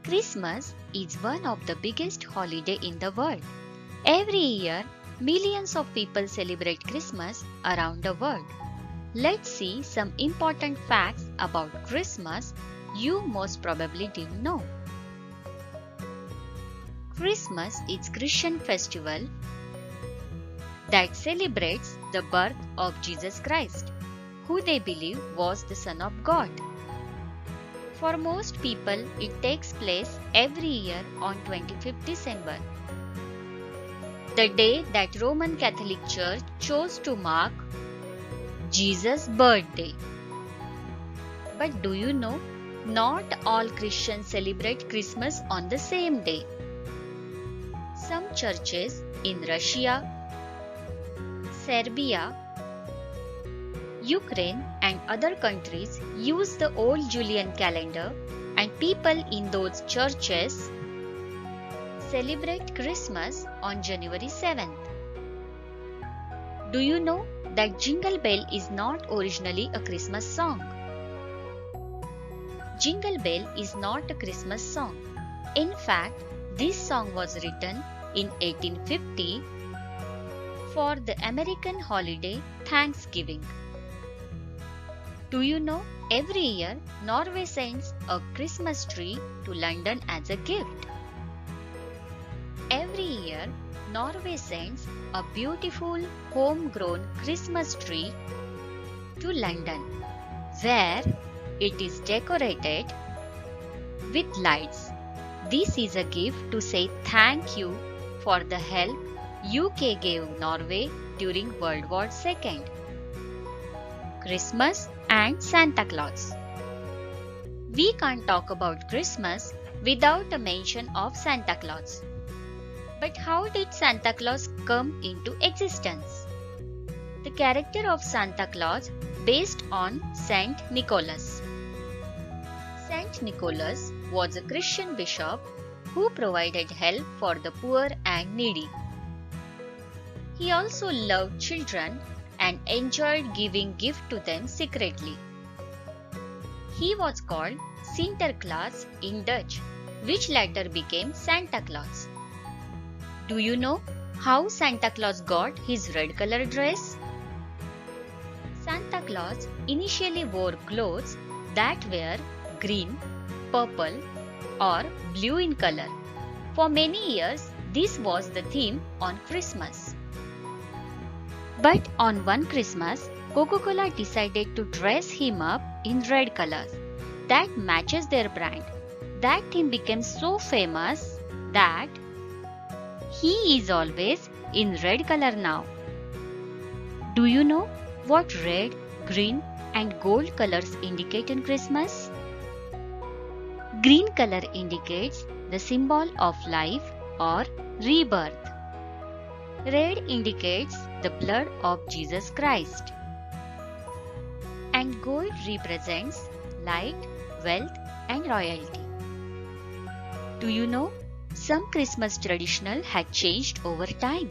Christmas is one of the biggest holidays in the world. Every year, millions of people celebrate Christmas around the world. Let's see some important facts about Christmas you most probably didn't know. Christmas is a Christian festival that celebrates the birth of Jesus Christ, who they believe was the Son of God. For most people, it takes place every year on 25th December, the day that Roman Catholic Church chose to mark Jesus' birthday. But do you know, not all Christians celebrate Christmas on the same day. Some churches in Russia, Serbia, Ukraine and other countries use the old Julian calendar, and people in those churches celebrate Christmas on January 7th. Do you know that Jingle Bell is not originally a Christmas song? Jingle Bell is not a Christmas song. In fact, this song was written in 1850 for the American holiday Thanksgiving. Do you know, every year Norway sends a Christmas tree to London as a gift. Every year, Norway sends a beautiful homegrown Christmas tree to London, where it is decorated with lights. This is a gift to say thank you for the help UK gave Norway during World War II. Christmas and Santa Claus. We can't talk about Christmas without a mention of Santa Claus. But how did Santa Claus come into existence? The character of Santa Claus based on Saint Nicholas. Saint Nicholas was a Christian bishop who provided help for the poor and needy. He also loved children and enjoyed giving gifts to them secretly. He was called Sinterklaas in Dutch, which later became Santa Claus. Do you know how Santa Claus got his red color dress? Santa Claus initially wore clothes that were green, purple, or blue in color. For many years, this was the theme on Christmas. But on one Christmas, Coca-Cola decided to dress him up in red colors that matches their brand. That theme became so famous that he is always in red color now. Do you know what red, green and gold colors indicate in Christmas? Green color indicates the symbol of life or rebirth. Red indicates the blood of Jesus Christ. And gold represents light, wealth and royalty. Do you know, some Christmas tradition had changed over time.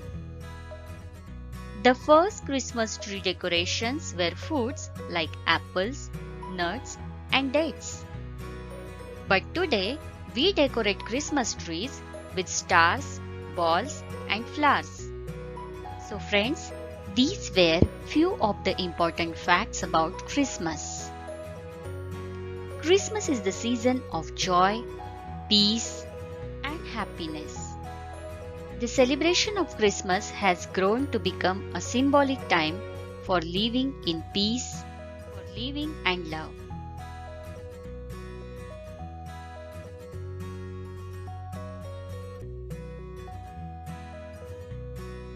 The first Christmas tree decorations were foods like apples, nuts and dates. But today, we decorate Christmas trees with stars, balls and flowers. So friends, these were few of the important facts about Christmas. Christmas is the season of joy, peace and happiness. The celebration of Christmas has grown to become a symbolic time for living in peace, for living and love.